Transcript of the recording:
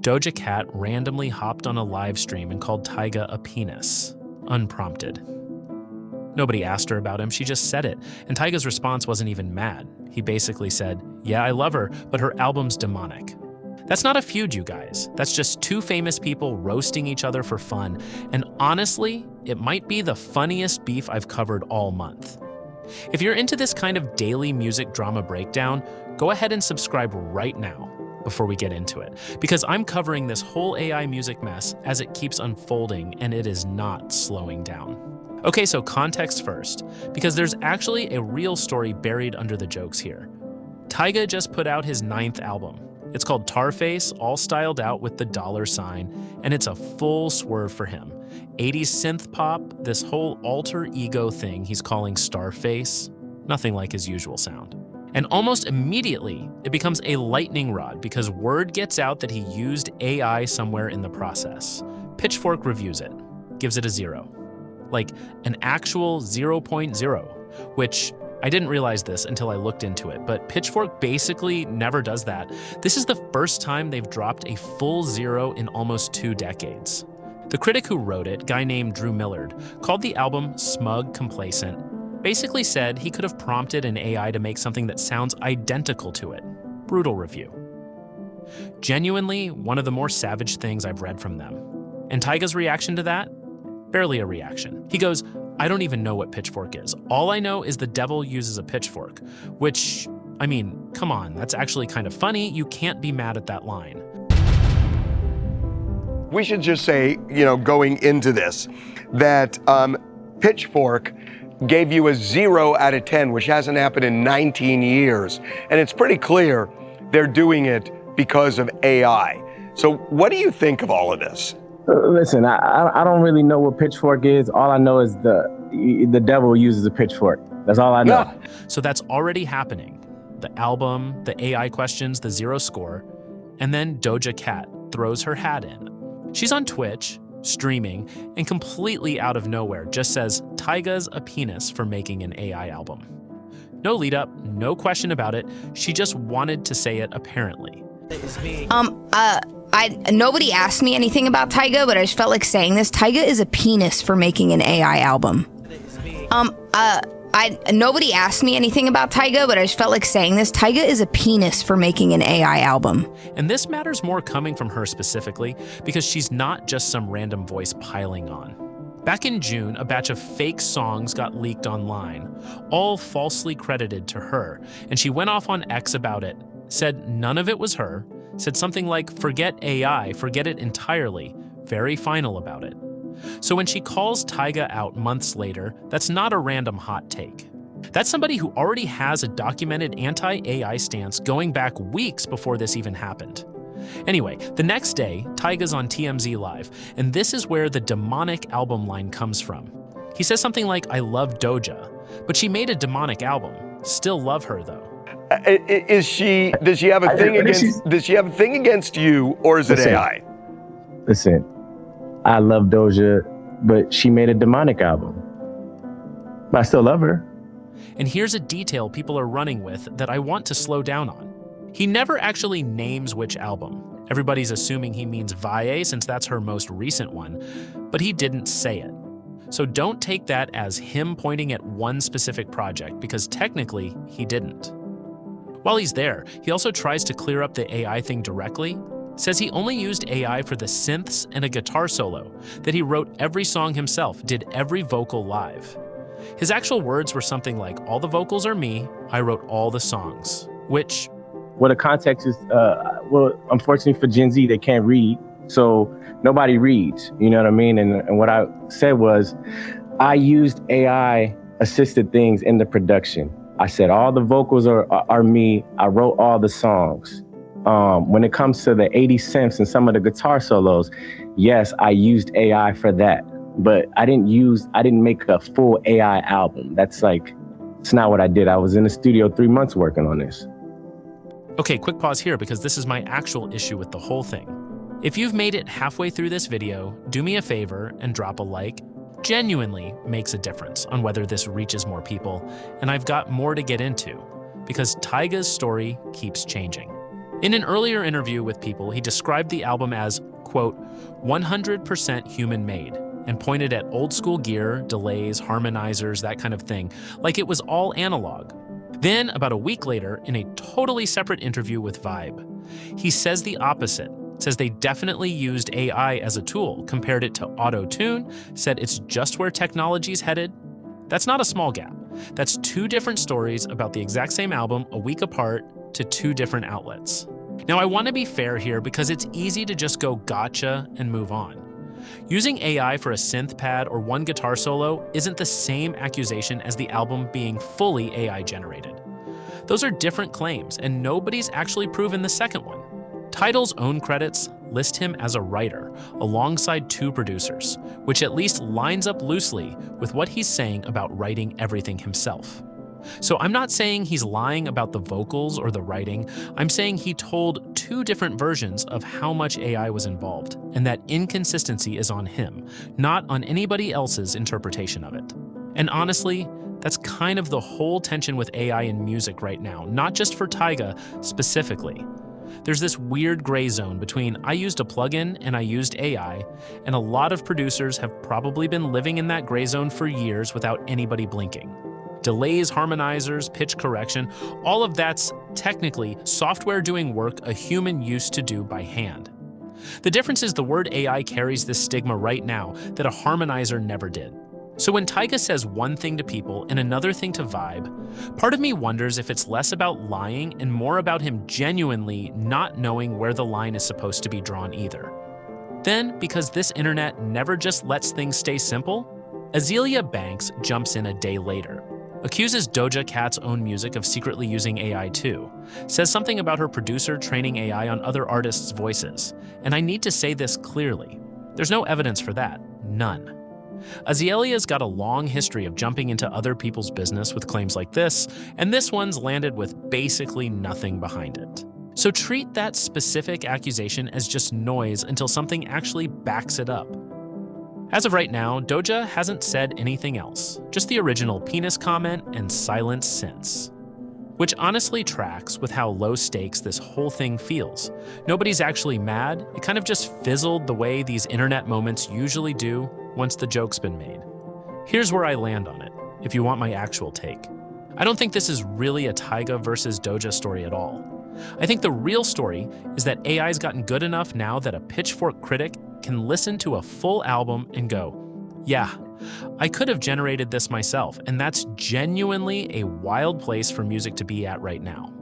Doja Cat randomly hopped on a live stream and called Tyga a penis, unprompted. Nobody asked her about him, she just said it, and Tyga's response wasn't even mad. He basically said, "Yeah, I love her, but her album's demonic." That's not a feud, you guys. That's just two famous people roasting each other for fun, and honestly, it might be the funniest beef I've covered all month. If you're into this kind of daily music drama breakdown, go ahead and subscribe right now before we get into it, because I'm covering this whole AI music mess as it keeps unfolding, and it is not slowing down. Okay, so context first, because there's actually a real story buried under the jokes here. Tyga just put out his 9th album. It's called Tarface, all styled out with the $, and it's a full swerve for him. 80s synth pop, this whole alter ego thing he's calling Starface, nothing like his usual sound. And almost immediately, it becomes a lightning rod because word gets out that he used AI somewhere in the process. Pitchfork reviews it, gives it a 0. Like an actual 0.0, which I didn't realize this until I looked into it, but Pitchfork basically never does that. This is the first time they've dropped a full 0 in almost 2 decades. The critic who wrote it, guy named Drew Millard, called the album smug complacent, basically said he could have prompted an AI to make something that sounds identical to it. Brutal review. Genuinely, one of the more savage things I've read from them. And Tyga's reaction to that? Barely a reaction. He goes, "I don't even know what pitchfork is. All I know is the devil uses a pitchfork," which, I mean, come on, that's actually kind of funny. You can't be mad at that line. We should just say, going into this, that Pitchfork gave you a 0 out of 10, which hasn't happened in 19 years. And it's pretty clear they're doing it because of AI. So what do you think of all of this? Listen, I don't really know what pitchfork is. All I know is the devil uses a pitchfork. That's all I know. Yeah. So that's already happening. The album, the AI questions, the 0 score, and then Doja Cat throws her hat in. She's on Twitch, streaming, and completely out of nowhere just says Tyga's a penis for making an AI album. No lead up, no question about it. She just wanted to say it apparently. Nobody asked me anything about Tyga, but I just felt like saying this. Tyga is a penis for making an AI album. Nobody asked me anything about Tyga, but I just felt like saying this. Tyga is a penis for making an AI album. And this matters more coming from her specifically, because she's not just some random voice piling on. Back in June, a batch of fake songs got leaked online, all falsely credited to her, and she went off on X about it, said none of it was her, said something like, "Forget AI, forget it entirely," very final about it. So when she calls Tyga out months later, that's not a random hot take. That's somebody who already has a documented anti-AI stance going back weeks before this even happened. Anyway, the next day, Tyga's on TMZ Live, and this is where the demonic album line comes from. He says something like, "I love Doja, but she made a demonic album. Still love her though." Does she have a thing against you, or is it AI? Listen, I love Doja, but she made a demonic album. But I still love her. And here's a detail people are running with that I want to slow down on. He never actually names which album. Everybody's assuming he means Valle since that's her most recent one, but he didn't say it. So don't take that as him pointing at one specific project, because technically he didn't. While he's there, he also tries to clear up the AI thing directly, says he only used AI for the synths and a guitar solo, that he wrote every song himself, did every vocal live. His actual words were something like, "All the vocals are me, I wrote all the songs," which... Well, the context is, unfortunately for Gen Z, they can't read, so nobody reads, you know what I mean? And what I said was, I used AI-assisted things in the production. I said, all the vocals are me. I wrote all the songs. When it comes to the 80 synths and some of the guitar solos, yes, I used AI for that. But I didn't make a full AI album. It's not what I did. I was in the studio 3 months working on this. Okay, quick pause here because this is my actual issue with the whole thing. If you've made it halfway through this video, do me a favor and drop a like. Genuinely makes a difference on whether this reaches more people, and I've got more to get into because Tyga's story keeps changing. In an earlier interview with People, he described the album as, quote, 100% human-made, and pointed at old-school gear, delays, harmonizers, that kind of thing, like it was all analog. Then, about a week later, in a totally separate interview with Vibe, he says the opposite, says they definitely used AI as a tool, compared it to auto-tune, said it's just where technology's headed. That's not a small gap. That's two different stories about the exact same album a week apart to two different outlets. Now, I want to be fair here because it's easy to just go gotcha and move on. Using AI for a synth pad or one guitar solo isn't the same accusation as the album being fully AI generated. Those are different claims, and nobody's actually proven the second one. Tidal's own credits list him as a writer, alongside two producers, which at least lines up loosely with what he's saying about writing everything himself. So I'm not saying he's lying about the vocals or the writing, I'm saying he told two different versions of how much AI was involved, and that inconsistency is on him, not on anybody else's interpretation of it. And honestly, that's kind of the whole tension with AI in music right now, not just for Tyga specifically. There's this weird gray zone between I used a plugin and I used AI, and a lot of producers have probably been living in that gray zone for years without anybody blinking. Delays, harmonizers, pitch correction, all of that's technically software doing work a human used to do by hand. The difference is the word AI carries this stigma right now that a harmonizer never did. So when Tyga says one thing to People and another thing to Vibe, part of me wonders if it's less about lying and more about him genuinely not knowing where the line is supposed to be drawn either. Then, because this internet never just lets things stay simple, Azealia Banks jumps in a day later, accuses Doja Cat's own music of secretly using AI too, says something about her producer training AI on other artists' voices. And I need to say this clearly. There's no evidence for that. None. Azealia's got a long history of jumping into other people's business with claims like this, and this one's landed with basically nothing behind it. So treat that specific accusation as just noise until something actually backs it up. As of right now, Doja hasn't said anything else, just the original penis comment and silence since. Which honestly tracks with how low stakes this whole thing feels. Nobody's actually mad, it kind of just fizzled the way these internet moments usually do once the joke's been made. Here's where I land on it, if you want my actual take. I don't think this is really a Tyga versus Doja story at all. I think the real story is that AI's gotten good enough now that a pitchfork critic can listen to a full album and go, yeah, I could have generated this myself, and that's genuinely a wild place for music to be at right now.